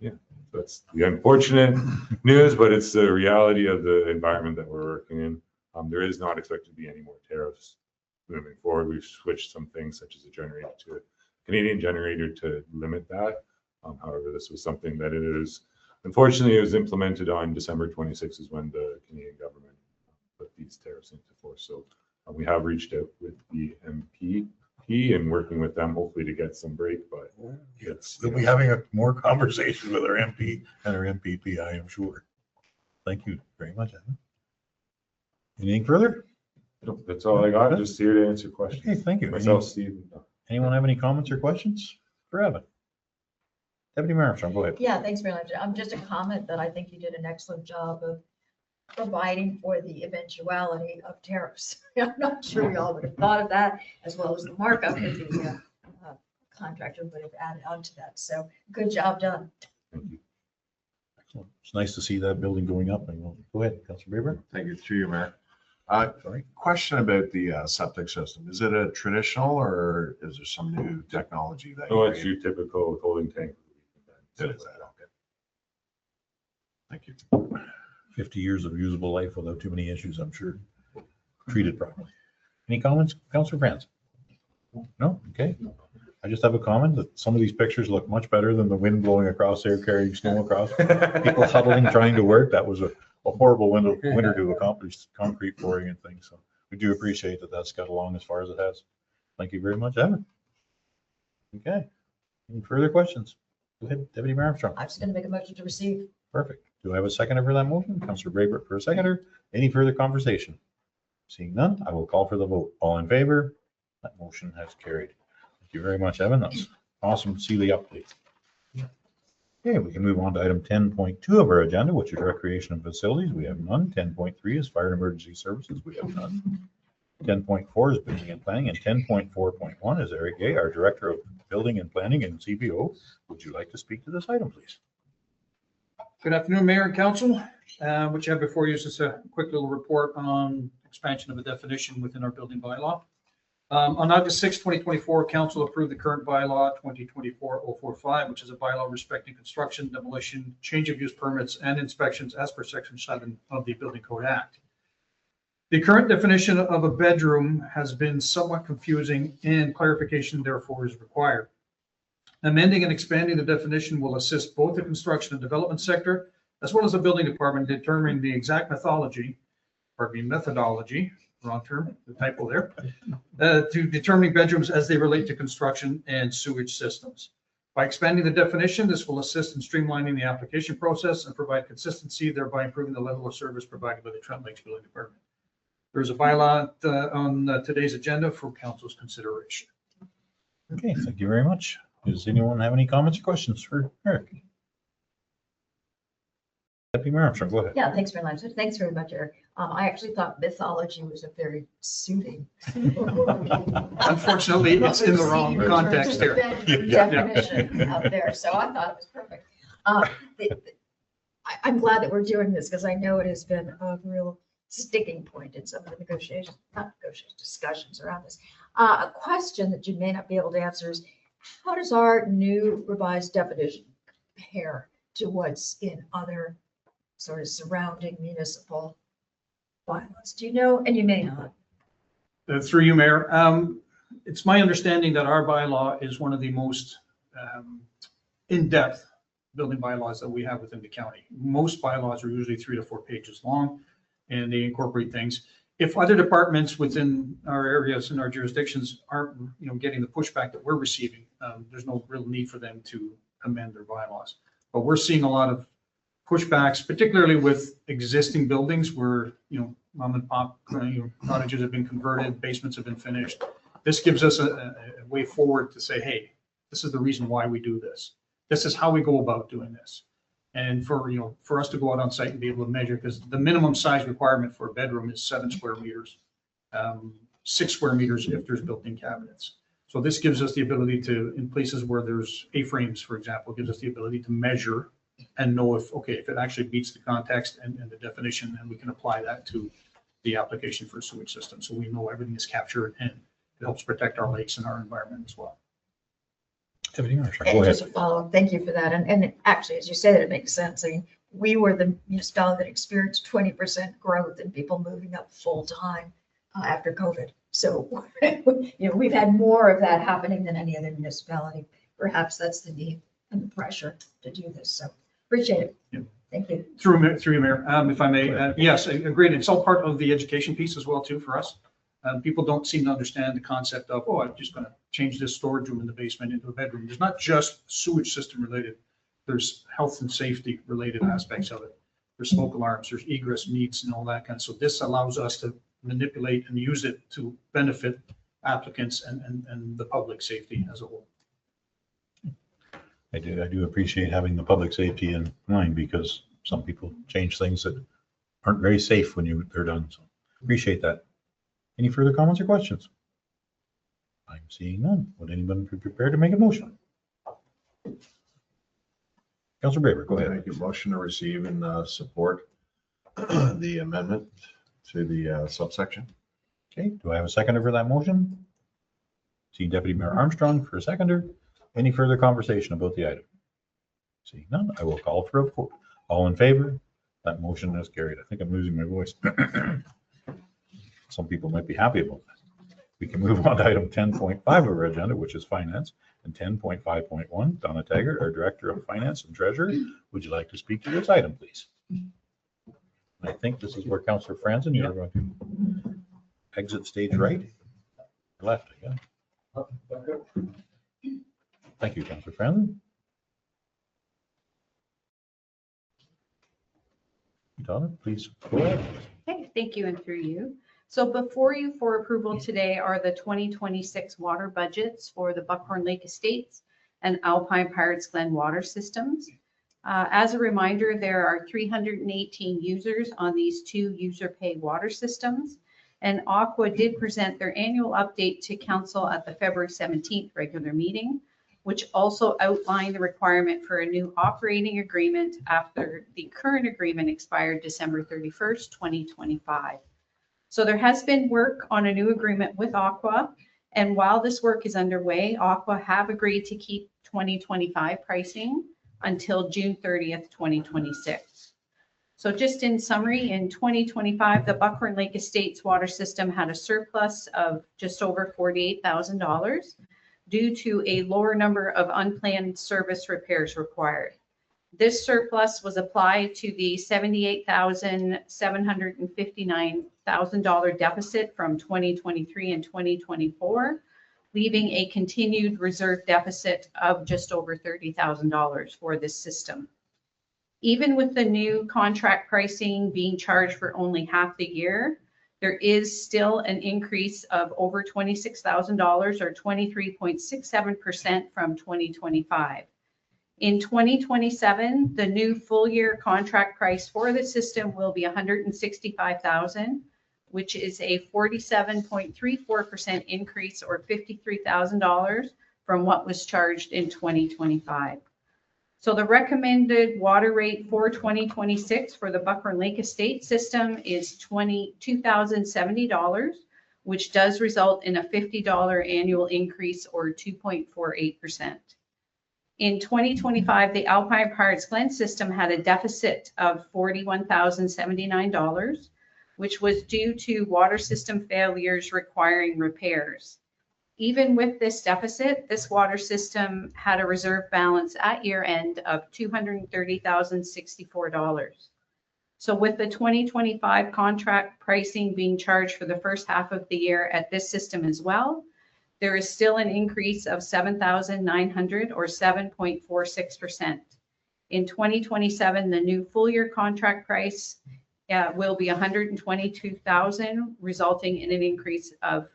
Yeah, that's the unfortunate news, but it's the reality of the environment that we're working in. There is not expected to be any more tariffs moving forward. We've switched some things such as a generator to a Canadian generator to limit that. However, this was something that it is, unfortunately, it was implemented on December 26th is when the Canadian government put these tariffs into force. So we have reached out with the MP and working with them hopefully to get some break, but Yes, we'll be having a more conversation with our MP and our MPP, I am sure. Thank you very much, Evan. Anything further? nope, that's all I got. Just here to answer Okay, questions. thank you. Myself, Steve. Anyone have any comments or questions for Evan? Deputy Mayor Armstrong, go ahead. Yeah, thanks very much. Just a comment that I think you did an excellent job of providing for the eventuality of tariffs. I'm not sure we all would have thought of that, as well as the markup that the contractor would have added on to that. So good job done. Thank you. Excellent. It's nice to see that building going up. Go ahead, Councilor Braber. Thank you, through you, Mayor. Sorry. Question about the septic system. Is it a traditional or is there some new technology that? No, you it's your typical holding tank. It is that, okay. Thank you. 50 years of usable life without too many issues, I'm sure. Treated properly. Any comments, Councilor France? No? Okay. I just have a comment that some of these pictures look much better than the wind blowing across there, carrying snow across. People huddling, trying to work. That was a horrible winter to accomplish concrete pouring and things. So we do appreciate that that's got along as far as it has. Thank you very much, Evan. Okay. Any further questions? Go ahead, Deputy Mayor Armstrong. I'm just going to make a motion to receive. Perfect. Do I have a seconder for that motion? Councilor Braybert for a seconder. Any further conversation? Seeing none, I will call for the vote. All in favor? That motion has carried. Thank you very much, Evan. That's awesome to see the update. Okay, we can move on to item 10.2 of our agenda, which is recreation and facilities. We have none. 10.3 is fire and emergency services. We have none. 10.4 is building and planning, and 10.4.1 is Eric Gay, our Director of Building and Planning and CBO. Would you like to speak to this item, please? Good afternoon, Mayor and Council. What you have before you is just a quick little report on expansion of a definition within our building bylaw. On August 6, 2024, Council approved the current bylaw 2024-045, which is a bylaw respecting construction, demolition, change of use permits, and inspections as per Section 7 of the Building Code Act. The current definition of a bedroom has been somewhat confusing and clarification therefore is required. Amending and expanding the definition will assist both the construction and development sector, as well as the building department, determining the exact methodology, wrong term, the typo there, to determining bedrooms as they relate to construction and sewage systems. By expanding the definition, this will assist in streamlining the application process and provide consistency, thereby improving the level of service provided by the Trent Lakes Building Department. There's a bylaw on today's agenda for Council's consideration. Okay, thank you very much. Does anyone have any comments or questions for Eric? Deputy Mayor Armstrong, go ahead. Yeah, thanks very much. Thanks very much, Eric. I actually thought mythology was a very suiting. Unfortunately, it's in the wrong context here. Definition out there, so I thought it was perfect. I'm glad that we're doing this because I know it has been a real sticking point in some of the discussions around this. A question that you may not be able to answer is, how does our new revised definition compare to what's in other sort of surrounding municipal bylaws? Do you know? And you may not. Through you, Mayor. It's my understanding that our bylaw is one of the most in-depth building bylaws that we have within the county. Most bylaws are usually 3 to 4 pages long, and they incorporate things. If other departments within our areas and our jurisdictions aren't, getting the pushback that we're receiving, there's no real need for them to amend their bylaws. But we're seeing a lot of pushbacks, particularly with existing buildings where, mom and pop cottages have been converted, basements have been finished. This gives us a way forward to say, hey, this is the reason why we do this. This is how we go about doing this. And for us to go out on site and be able to measure, because the minimum size requirement for a bedroom is 7 square meters, 6 square meters if there's built-in cabinets. So this gives us the ability to, in places where there's A-frames, for example, gives us the ability to measure and know if, okay, if it actually meets the context and the definition, then we can apply that to the application for a sewage system. So we know everything is captured and it helps protect our lakes and our environment as well. Deputy Mayor Armstrong, And go ahead. just a follow-up, thank you for that. And actually, as you say that, it makes sense. I mean, we were the municipality that experienced 20% growth in people moving up full-time after COVID. So, we've had more of that happening than any other municipality. Perhaps that's the need and the pressure to do this. So appreciate it. Yeah. Thank you. Through you, Mayor, if I may, yes, agreed. It's all part of the education piece as well too for us. People don't seem to understand the concept of, oh, I'm just going to change this storage room in the basement into a bedroom. There's not just sewage system related. There's health and safety related aspects of it. There's smoke alarms, there's egress needs and all that kind of. So this allows us to manipulate and use it to benefit applicants and the public safety as a whole. I do appreciate having the public safety in mind because some people change things that aren't very safe when they're done. So appreciate that. Any further comments or questions? I'm seeing none. Would anyone be prepared to make a motion? Councilor Braber, go ahead. Make a motion to receive and support the amendment to the subsection. Okay, do I have a seconder for that motion? See Deputy Mayor Armstrong for a seconder. Any further conversation about the item? Seeing none, I will call for a vote. All in favor? That motion is carried. I think I'm losing my voice. Some people might be happy about that. We can move on to item 10.5 of our agenda, which is finance, and 10.5.1. Donna Taggart, our Director of Finance and Treasurer. Would you like to speak to this item, please? I think this is where Councilor Franzen, you're going to exit stage right, or left, yeah. Thank you, Councilor Franzen. Donna, please go ahead. Okay, thank you and through you. So before you for approval today are the 2026 water budgets for the Buckhorn Lake Estates and Alpine Pirates Glen water systems. As a reminder, there are 318 users on these two user pay water systems. And Aqua did present their annual update to council at the February 17th regular meeting, which also outlined the requirement for a new operating agreement after the current agreement expired December 31st, 2025. So there has been work on a new agreement with Aqua. And while this work is underway, Aqua have agreed to keep 2025 pricing until June 30th, 2026. So just in summary, in 2025, the Buckhorn Lake Estates water system had a surplus of just over $48,000 due to a lower number of unplanned service repairs required. This surplus was applied to the $78,759,000 deficit from 2023 and 2024, leaving a continued reserve deficit of just over $30,000 for this system. Even with the new contract pricing being charged for only half the year, there is still an increase of over $26,000 or 23.67% from 2025. In 2027, the new full year contract price for the system will be $165,000, which is a 47.34% increase or $53,000 from what was charged in 2025. So the recommended water rate for 2026 for the Buckhorn Lake Estate system is $2,070, which does result in a $50 annual increase or 2.48%. In 2025, the Alpine Pirates Glen system had a deficit of $41,079, which was due to water system failures requiring repairs. Even with this deficit, this water system had a reserve balance at year end of $230,064. So with the 2025 contract pricing being charged for the first half of the year at this system as well, there is still an increase of $7,900 or 7.46%. In 2027, the new full year contract price will be $122,000, resulting in an increase of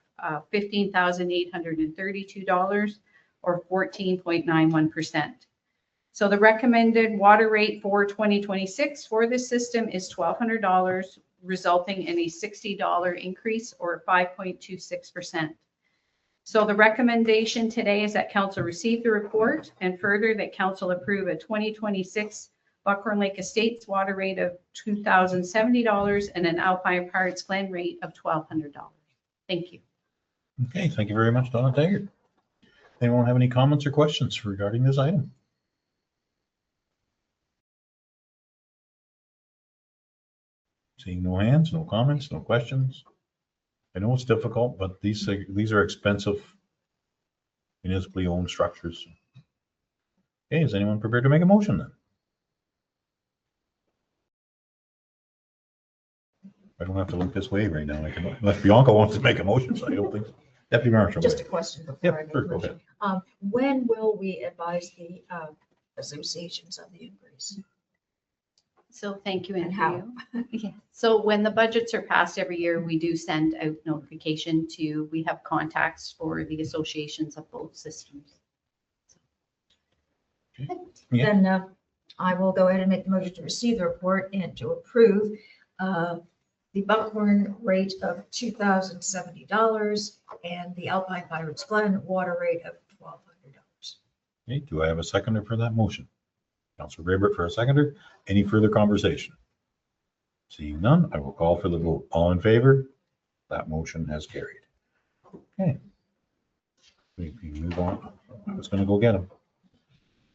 $15,832 or 14.91%. So the recommended water rate for 2026 for this system is $1,200, resulting in a $60 increase or 5.26%. So the recommendation today is that council receive the report and further that council approve a 2026 Buckhorn Lake Estates water rate of $2,070 and an Alpine Pirates Glen rate of $1,200. Thank you. Okay, thank you very much, Donna Taggart. Anyone have any comments or questions regarding this item? Seeing no hands, no comments, no questions. I know it's difficult, but these are expensive municipally owned structures. Okay, is anyone prepared to make a motion then? I don't have to look this way right now. I can, unless Bianca wants to make a motion, so I don't think. Deputy Marshal. Just a question before I Yep, make sure, a go motion. ahead. When will we advise the associations of the increase? So thank you, And how? Andrew. Yeah. So when the budgets are passed every year, we do send out notification to, we have contacts for the associations of both systems. Yeah. Then I will go ahead and make the motion to receive the report and to approve the Buckhorn rate of $2,070 and the Alpine Pirates Glen water rate of $1,200. Okay, do I have a seconder for that motion? Councilor Raybert for a seconder. Any further conversation? Seeing none, I will call for the vote. All in favor? That motion has carried. Okay. We can move on. I was going to go get him.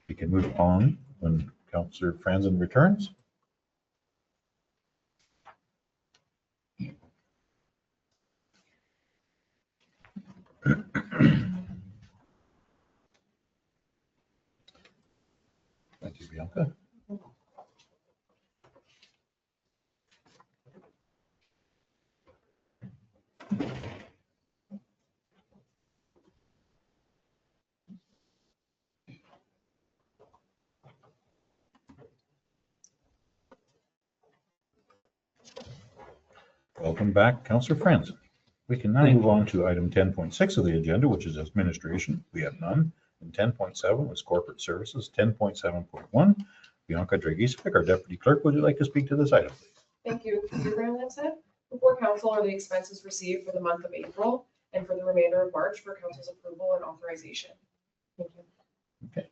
We can move on when Councilor Franzen returns. Thank you, Bianca. Welcome back, Councilor Franzen. We can now move on to item 10.6 of the agenda, which is administration. We have none. And 10.7 was corporate services. 10.7.1, Bianca Dragicevic, our deputy clerk. Would you like to speak to this item, please? Thank you. Your Grand Lipset. Before council are the expenses received for the month of April and for the remainder of March for council's approval and authorization. Thank you. Okay.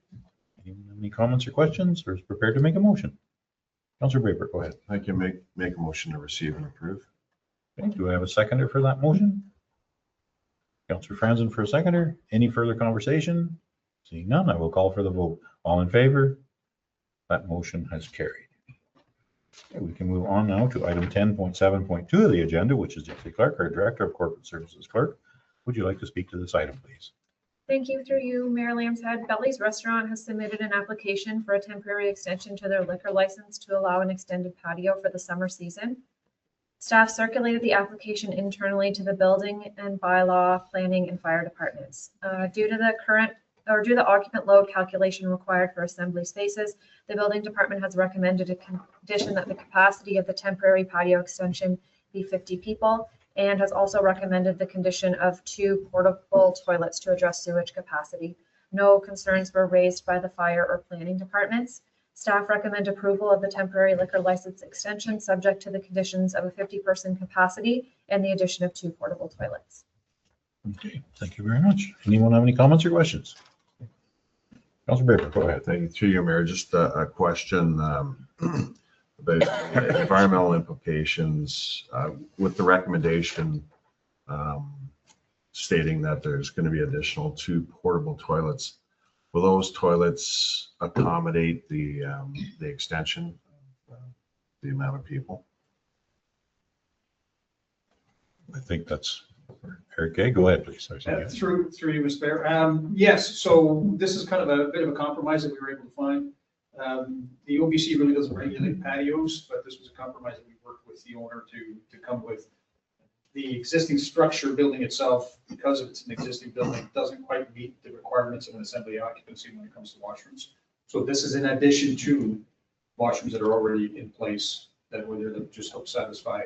Anyone have any comments or questions or is prepared to make a motion? Councilor Braber, go ahead. I can make a motion to receive and approve. Okay, do I have a seconder for that motion? Councilor Franzen for a seconder. Any further conversation? Seeing none, I will call for the vote. All in favor? That motion has carried. Okay, we can move on now to item 10.7.2 of the agenda, which is Deputy Clerk, our Director of Corporate Services Clerk. Would you like to speak to this item, please? Thank you. Through you, Mayor Lambshead. Belly's Restaurant has submitted an application for a temporary extension to their liquor license to allow an extended patio for the summer season. Staff circulated the application internally to the building and bylaw, planning, and fire departments. Due to the occupant load calculation required for assembly spaces, the building department has recommended a condition that the capacity of the temporary patio extension be 50 people, and has also recommended the condition of 2 portable toilets to address sewage capacity. No concerns were raised by the fire or planning departments. Staff recommend approval of the temporary liquor license extension, subject to the conditions of a 50-person capacity and the addition of 2 portable toilets. Okay, thank you very much. Anyone have any comments or questions? Councilor Braber, go ahead. Thank you. Through you, Mayor, just a question about environmental implications with the recommendation stating that there's going to be additional 2 portable toilets. Will those toilets accommodate the extension, the amount of people? I think that's Eric Gay. Go ahead, please. Sorry. Through you, Mr. Mayor. Yes, so this is kind of a bit of a compromise that we were able to find. The OBC really doesn't regulate patios, but this was a compromise that we worked with the owner to come with. The existing structure building itself, because it's an existing building, doesn't quite meet the requirements of an assembly occupancy when it comes to washrooms. So this is in addition to washrooms that are already in place that were there that just help satisfy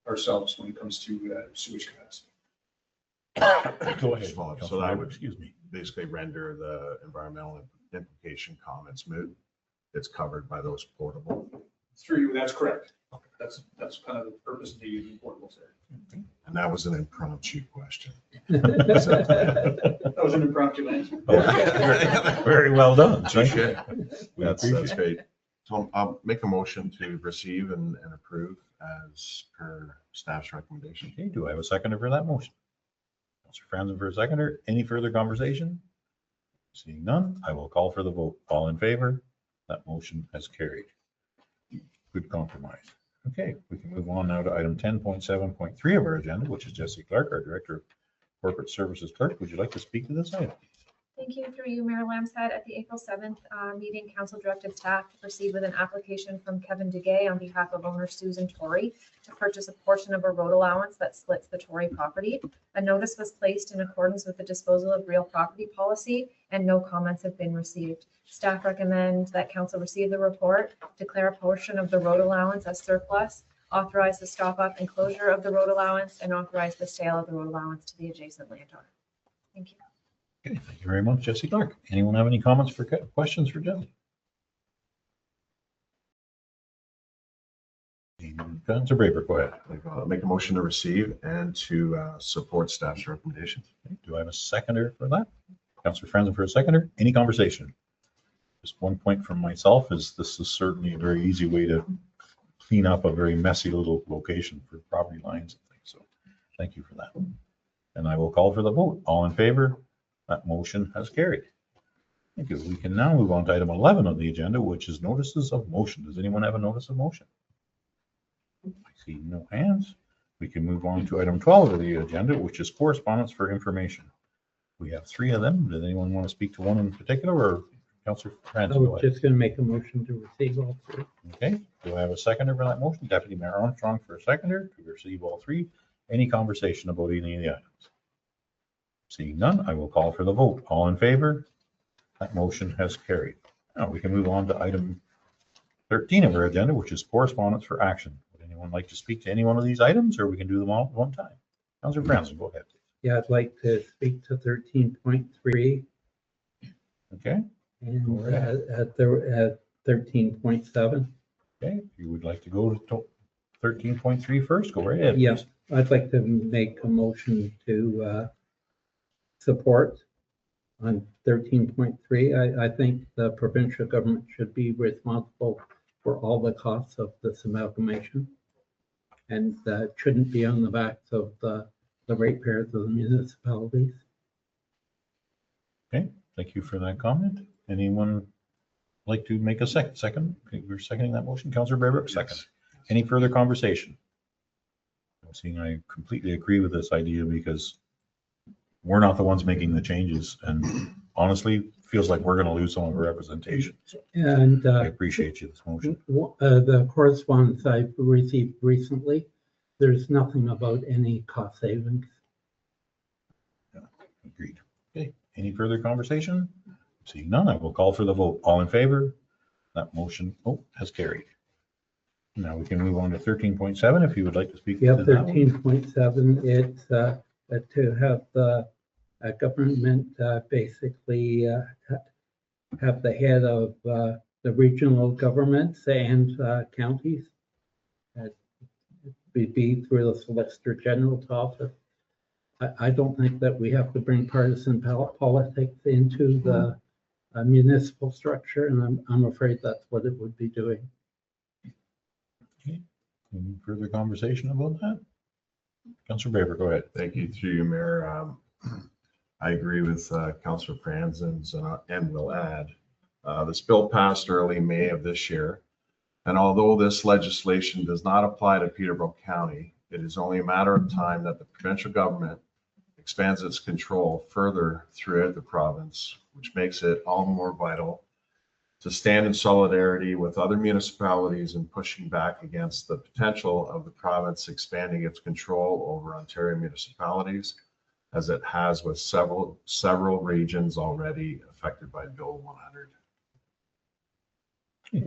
ourselves when it comes to sewage capacity. Go ahead. So that would, excuse me, basically render the environmental implication comments moot. It's covered by those portable. Through you, that's correct. That's kind of the purpose of the portables there. And that was an impromptu question. That was an impromptu answer. Very well done. Thank Touche. you. We That's appreciate it. great. So I'll make a motion to receive and approve as per staff's recommendation. Okay, do I have a seconder for that motion? Councillor Franzen for a seconder. Any further conversation? Seeing none, I will call for the vote. All in favor? That motion has carried. Good compromise. Okay, we can move on now to item 10.7.3 of our agenda, which is Jesse Clark, our Director of Corporate Services Clerk. Would you like to speak to this item? Thank you. Through you, Mayor Lambshead. At the April 7th meeting, council directed staff to proceed with an application from Kevin Duguay on behalf of owner Susan Torrey to purchase a portion of a road allowance that splits the Torrey property. A notice was placed in accordance with the disposal of real property policy, and no comments have been received. Staff recommend that council receive the report, declare a portion of the road allowance as surplus, authorize the stop up and closure of the road allowance, and authorize the sale of the road allowance to the adjacent landowner. Thank you. Okay, thank you very much, Jesse Clark. Anyone have any comments for questions for Jesse? Councillor Braber, go ahead. Make a motion to receive and to support staff's recommendations. Okay, do I have a seconder for that? Councillor Franzen for a seconder. Any conversation? Just one point from myself is this is certainly a very easy way to clean up a very messy little location for property lines and things. So thank you for that. And I will call for the vote. All in favor? That motion has carried. Thank you. We can now move on to item 11 of the agenda, which is notices of motion. Does anyone have a notice of motion? I see no hands. We can move on to item 12 of the agenda, which is correspondence for information. We have 3 of them. Does anyone want to speak to one in particular, or Councillor I Francis? was just going to make a motion to receive all 3. Okay, do I have a seconder for that motion? Deputy Mayor Armstrong for a seconder to receive all 3. Any conversation about any of the items? Seeing none, I will call for the vote. All in favor? That motion has carried. Now we can move on to item 13 of our agenda, which is correspondence for action. Would anyone like to speak to any one of these items, or we can do them all at one time? Councillor Francis, go ahead. Yeah, I'd like to speak to 13.3 Okay, and Go ahead. at 13.7. okay. If you would like to go to 13.3 first, go right ahead. Yeah, please. I'd like to make a motion to support on 13.3. I think the provincial government should be responsible for all the costs of this amalgamation. And that shouldn't be on the backs of the ratepayers of the municipalities. Okay, thank you for that comment. Anyone like to make a second? Okay, we're seconding that motion. Councillor Braybrook, second. Yes. Any further conversation? Seeing I completely agree with this idea because we're not the ones making the changes, and honestly, feels like we're going to lose some of our representation. And I appreciate you, this motion. the correspondence I've received recently, there's nothing about any cost savings. Agreed. Okay, any further conversation? Seeing none, I will call for the vote. All in favor? That motion, has carried. Now we can move on to 13.7 if you would like to speak. Yeah, to that one. 13.7, it's to have the government basically have the head of the regional governments and counties. Be through the Solicitor General's office. I don't think that we have to bring partisan politics into the municipal structure, and I'm afraid that's what it would be doing. Okay. Any further conversation about that? Councillor Braber, go ahead. Thank you, through you, Mayor. I agree with Councillor Franzen's and will add, this bill passed early May of this year. And although this legislation does not apply to Peterborough County, it is only a matter of time that the provincial government expands its control further throughout the province, which makes it all the more vital to stand in solidarity with other municipalities in pushing back against the potential of the province expanding its control over Ontario municipalities, as it has with several regions already affected by Bill 100.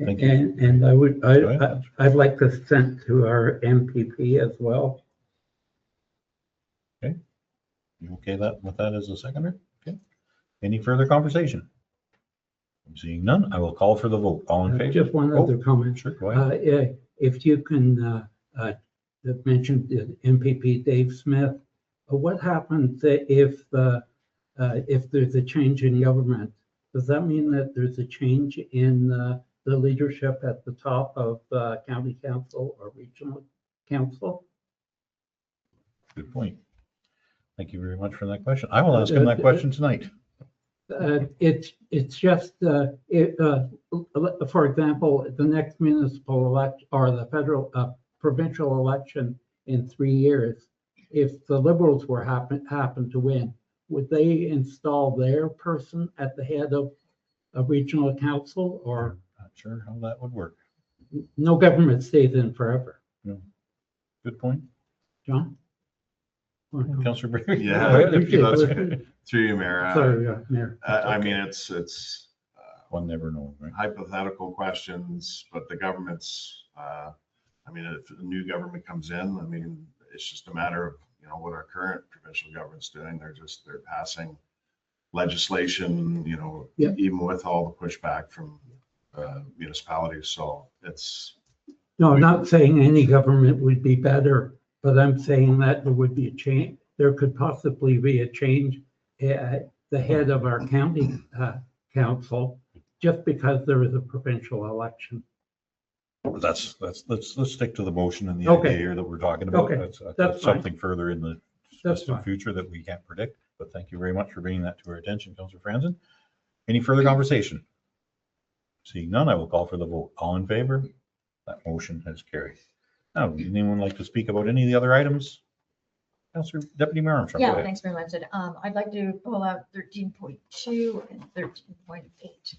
Thank you. And Go ahead. I'd like to send to our MPP as well. You okay with that as a seconder? Okay. Any further conversation? Seeing none, I will call for the vote. All in favor? Just one other comment. Sure, go ahead. If you can mention the MPP Dave Smith, what happens if there's a change in government? Does that mean that there's a change in the leadership at the top of county council or regional council? Good point. Thank you very much for that question. I will ask him that question tonight. It's just, for example, the next municipal election or the federal, provincial election in 3 years, if the Liberals were happen to win, would they install their person at the head of a regional council, or Not sure how that would work. no government stays in forever? Good point. John? Councillor Brady? Yeah, Appreciate that's it. good. Through you, Mayor. Sorry, Mayor. I mean, it's One never knows, right? hypothetical questions, but the government's, I mean, if a new government comes in, I mean, it's just a matter of, you know, what our current provincial government's doing. They're passing legislation, you know, Yeah. even with all the pushback from municipalities. So it's, No, I'm not saying any government would be better, but I'm saying that there would be a change. There could possibly be a change at the head of our county council just because there is a provincial election. Let's stick to the motion and the Okay. idea here that we're talking about. Okay, That's that's fine. something further in the That's distant fine. future that we can't predict, but thank you very much for bringing that to our attention, Councillor Franzen. Any further conversation? Seeing none, I will call for the vote. All in favor? That motion has carried. Now, would anyone like to speak about any of the other items? Councillor Deputy Mayor Armstrong, go Yeah, ahead. thanks very much. I'd like to pull out 13.2 and 13.8.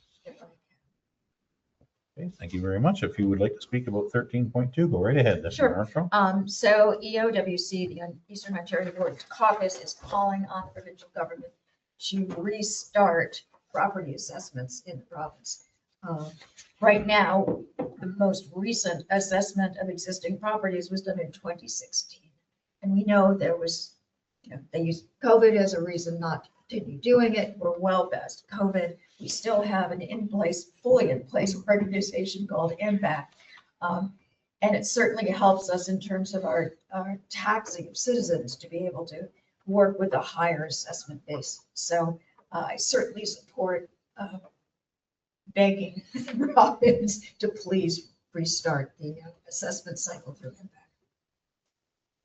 Okay, thank you very much. If you would like to speak about 13.2, go right ahead, Deputy Sure. Mayor Armstrong. So EOWC, the Eastern Ontario Board Caucus, is calling on the provincial government to restart property assessments in the province. Right now, the most recent assessment of existing properties was done in 2016. And we know there was, they used COVID as a reason not to continue doing it. We're well past COVID. We still have an fully in place organization called MPAC. And it certainly helps us in terms of our taxing of citizens to be able to work with a higher assessment base. So I certainly support begging the province to please restart the assessment cycle through MPAC.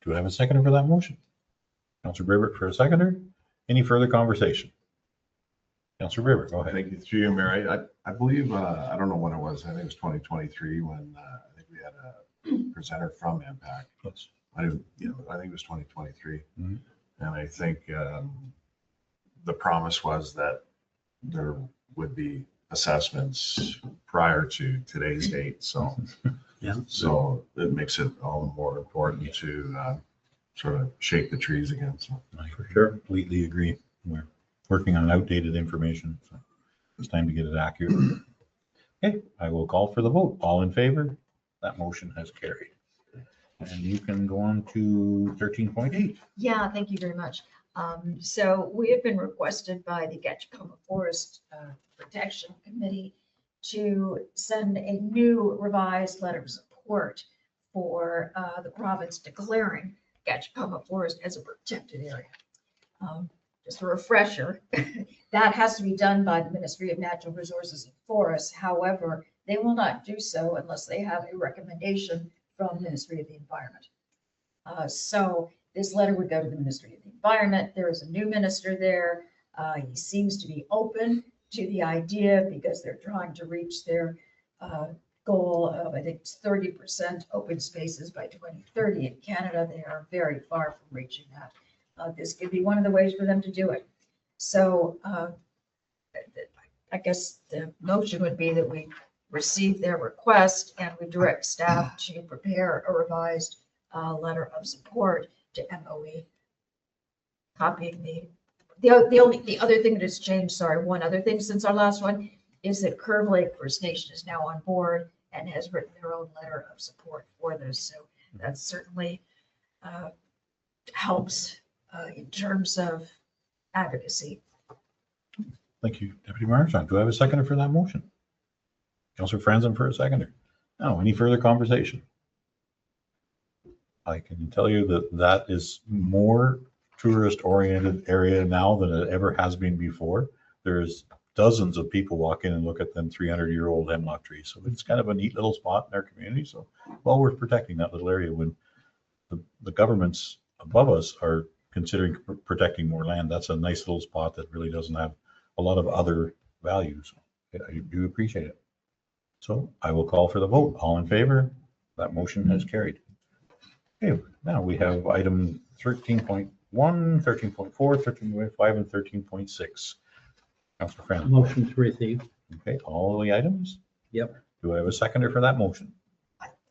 Do I have a seconder for that motion? Councillor Bribbert for a seconder. Any further conversation? Councillor Bribbert, go ahead. thank you through you, Mayor. I believe, I don't know when it was, I think it was 2023 when I think we had a presenter from Impact. Yes. I think it was 2023. Mhm. And I think the promise was that there would be assessments prior to today's date. So, Yeah. so it makes it all the more important to sort of shake the trees again. So I for sure completely agree. We're working on outdated information, so it's time to get it accurate. Okay, I will call for the vote. All in favor? That motion has carried. And you can go on to 13.8. Yeah, thank you very much. So we have been requested by the Getchikoma Forest Protection Committee to send a new revised letter of support for the province declaring Getchikoma Forest as a protected area. Just a refresher, that has to be done by the Ministry of Natural Resources and Forests. However, they will not do so unless they have a recommendation from the Ministry of the Environment. So this letter would go to the Ministry of the Environment. There is a new minister there. He seems to be open to the idea because they're trying to reach their goal of, I think it's 30% open spaces by 2030. In Canada, they are very far from reaching that. This could be one of the ways for them to do it. So I guess the motion would be that we receive their request and we direct staff to prepare a revised letter of support to MOE. Copying the other thing that has changed, sorry, one other thing since our last one is that Curve Lake First Nation is now on board and has written their own letter of support for this. So that certainly helps in terms of advocacy. Thank you, Deputy Mayor Armstrong. Do I have a seconder for that motion? Councillor Franzen for a seconder. Now, any further conversation? I can tell you that that is more tourist-oriented area now than it ever has been before. There's dozens of people walk in and look at them 300-year-old hemlock trees. So it's kind of a neat little spot in our community. So well worth protecting that little area when the governments above us are considering protecting more land. That's a nice little spot that really doesn't have a lot of other values. I do appreciate it. So I will call for the vote. All in favor? That motion has carried. Okay, now we have item 13.1, 13.4, 13.5, and 13.6. Councilor Franz. Motion to receive. Okay, all the items? Yep. Do I have a seconder for that motion?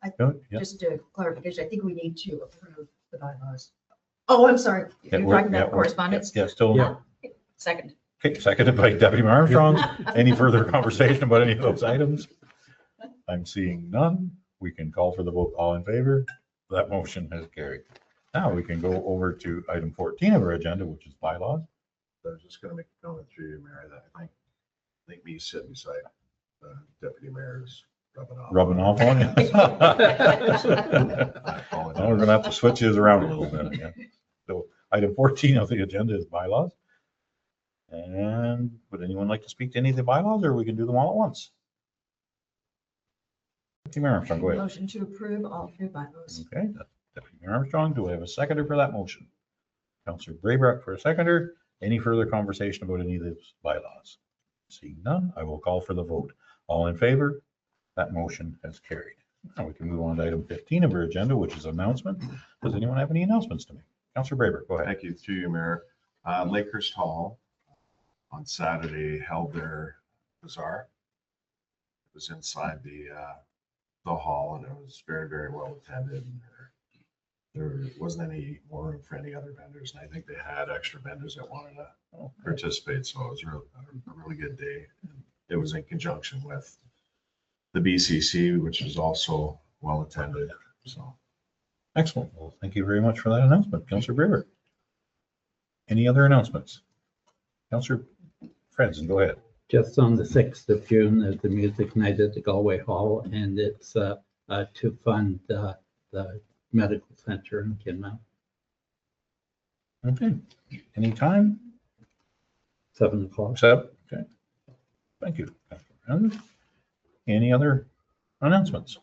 I- Good, yeah. Just a clarification, I think we need to approve the bylaws. Oh, I'm sorry. Yeah, You're we're- talking yeah, about we're- correspondence? Yeah, still. Yeah. Second. Okay, seconded by Deputy Mayor Armstrong. Any further conversation about any of those items? I'm seeing none. We can call for the vote. All in favor? That motion has carried. Now we can go over to item 14 of our agenda, which is bylaws. I was just gonna make a comment through you, Mayor, that I think me sitting beside the deputy mayor's rubbing off. Rubbing off on you. I apologize. Now we're gonna have to switch these around a little bit again. So item 14 of the agenda is bylaws. And would anyone like to speak to any of the bylaws, or we can do them all at once? Deputy Mayor Armstrong, go ahead. Motion to approve all three bylaws. Okay, Deputy Mayor Armstrong, do I have a seconder for that motion? Councillor Braybrook for a seconder. Any further conversation about any of these bylaws? Seeing none, I will call for the vote. All in favor? That motion has carried. Now we can move on to item 15 of our agenda, which is announcement. Does anyone have any announcements to make? Councillor Braybrook, go ahead. Thank you, through you, Mayor. Lakehurst Hall on Saturday held their bazaar. It was inside the hall, and it was very, very well attended. There wasn't any more room for any other vendors, and I think they had extra vendors that wanted to participate. So it was a really good day. It was in conjunction with the BCC, which was also well attended. So Excellent. Well, thank you very much for that announcement, Councillor Braybrook. Any other announcements? Councillor Franzen, go ahead. Just on the 6th of June, there's the music night at the Galway Hall, and it's to fund the medical center in Kinmount. Okay. Anytime? 7 o'clock. Okay. Thank you, Councillor Franzen. Any other announcements?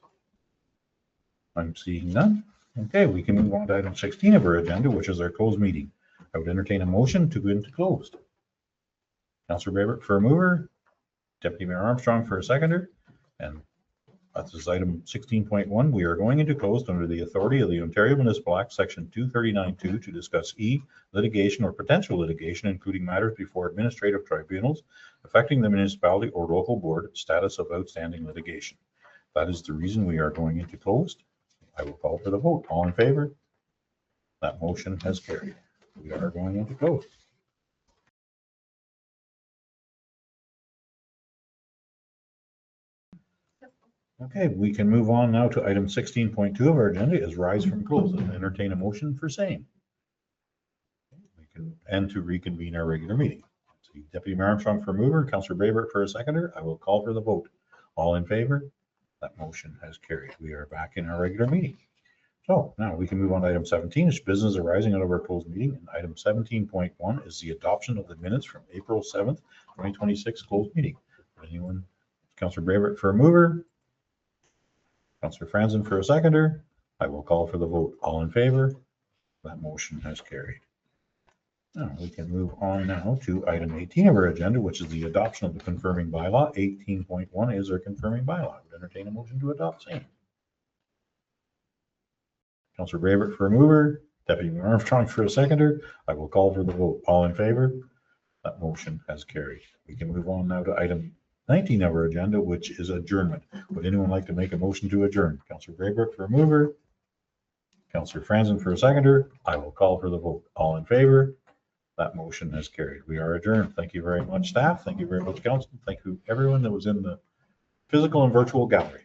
I'm seeing none. Okay, we can move on to item 16 of our agenda, which is our closed meeting. I would entertain a motion to go into closed. Councillor Braybrook for a mover, Deputy Mayor Armstrong for a seconder, and this is item 16.1. We are going into closed under the authority of the Ontario Municipal Act, Section 239(2), to discuss litigation or potential litigation, including matters before administrative tribunals affecting the municipality or local board status of outstanding litigation. That is the reason we are going into closed. I will call for the vote. All in favor? That motion has carried. We are going into closed. Okay, we can move on now to item 16.2 of our agenda is rise from close and entertain a motion for same. And to reconvene our regular meeting. Deputy Mayor Armstrong for mover, Councillor Braybrook for a seconder. I will call for the vote. All in favor? That motion has carried. We are back in our regular meeting. So now we can move on to item 17, is business arising out of our closed meeting. And item 17.1 is the adoption of the minutes from April 7th, 2026 closed meeting. Anyone? Councillor Braybrook for a mover, Councillor Franzen for a seconder. I will call for the vote. All in favor? That motion has carried. Now we can move on now to item 18 of our agenda, which is the adoption of the confirming bylaw. 18.1 is our confirming bylaw. I would entertain a motion to adopt same. Councillor Braybrook for a mover, Deputy Mayor Armstrong for a seconder. I will call for the vote. All in favor? That motion has carried. We can move on now to item 19 of our agenda, which is adjournment. Would anyone like to make a motion to adjourn? Councillor Braybrook for a mover, Councillor Franzen for a seconder. I will call for the vote. All in favor? That motion has carried. We are adjourned. Thank you very much, staff. Thank you very much, council. Thank you, everyone that was in the physical and virtual gallery.